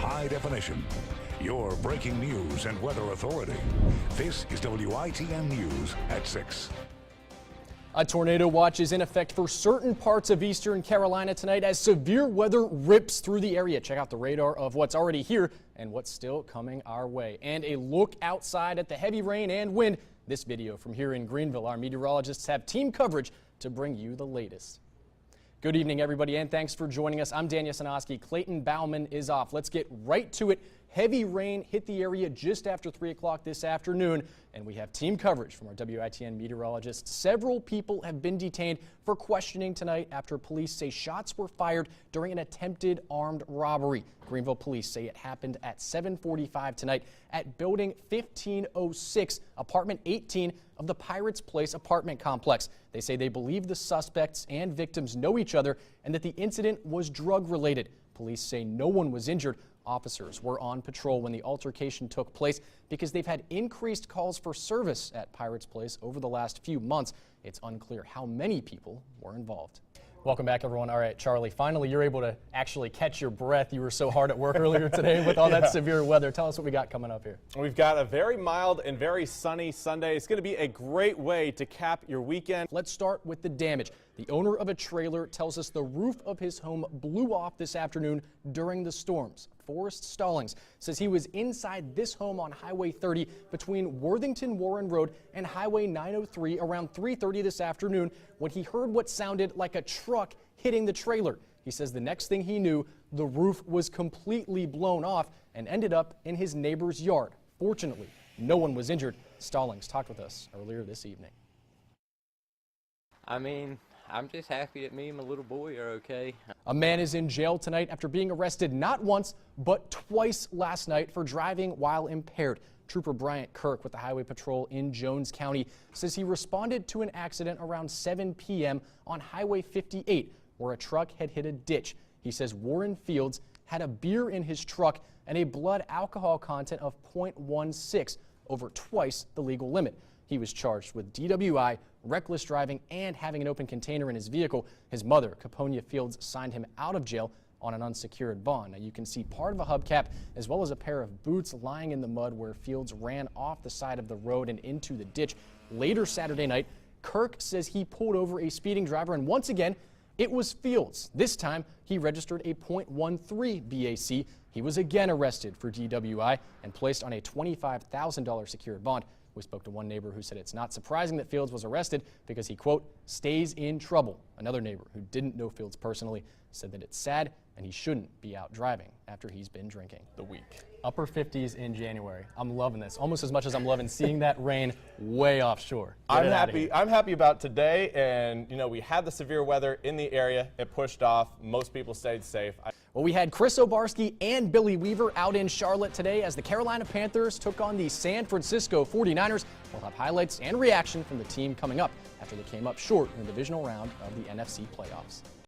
high definition. Your breaking news and weather authority. This is WITN News at 6. A tornado watch is in effect for certain parts of eastern Carolina tonight as severe weather rips through the area. Check out the radar of what's already here and what's still coming our way. And a look outside at the heavy rain and wind. This video from here in Greenville. Our meteorologists have team coverage to bring you the latest. Good evening, everybody, and thanks for joining us. I'm Dan Yesenosky. Clayton Bauman is off. Let's get right to it. Heavy rain hit the area just after 3 o'clock this afternoon, and we have team coverage from our WITN meteorologists. Several people have been detained for questioning tonight after police say shots were fired during an attempted armed robbery. Greenville police say it happened at 7:45 tonight at building 1506, apartment 18 of the Pirates Place apartment complex. They say they believe the suspects and victims know each other and that the incident was drug related. Police say no one was injured. Officers were on patrol when the altercation took place because they've had increased calls for service at Pirates Place over the last few months. It's unclear how many people were involved. Welcome back, everyone. All right, Charlie, finally you're able to actually catch your breath. You were so hard at work earlier today with all that severe weather. Tell us what we got coming up here. We've got a very mild and very sunny Sunday. It's going to be a great way to cap your weekend. Let's start with the damage. The owner of a trailer tells us the roof of his home blew off this afternoon during the storms. Forrest Stallings says he was inside this home on Highway 30 between Worthington Warren Road and Highway 903 around 3:30 this afternoon when he heard what sounded like a truck hitting the trailer. He says the next thing he knew, the roof was completely blown off and ended up in his neighbor's yard. Fortunately, no one was injured. Stallings talked with us earlier this evening. I'm just happy that me and my little boy are okay. A man is in jail tonight after being arrested not once, but twice last night for driving while impaired. Trooper Bryant Kirk with the Highway Patrol in Jones County says he responded to an accident around 7 p.m. on Highway 58 where a truck had hit a ditch. He says Warren Fields had a beer in his truck and a blood alcohol content of 0.16, over twice the legal limit. He was charged with DWI, reckless driving, and having an open container in his vehicle. His mother, Caponia Fields, signed him out of jail on an unsecured bond. Now you can see part of a hubcap as well as a pair of boots lying in the mud where Fields ran off the side of the road and into the ditch. Later Saturday night, Kirk says he pulled over a speeding driver, and once again, it was Fields. This time, he registered a .13 BAC. He was again arrested for DWI and placed on a $25,000 secured bond. We spoke to one neighbor who said it's not surprising that Fields was arrested because he, quote, stays in trouble. Another neighbor who didn't know Fields personally said that it's sad and he shouldn't be out driving after he's been drinking the week. Upper 50s in January. I'm loving this almost as much as I'm loving seeing that rain way offshore. I'm happy about today, and you know, we had the severe weather in the area. It pushed off. Most people stayed safe. Well, we had Chris Obarski and Billy Weaver out in Charlotte today as the Carolina Panthers took on the San Francisco 49ers. We'll have highlights and reaction from the team coming up after they came up short in the divisional round of the NFC playoffs.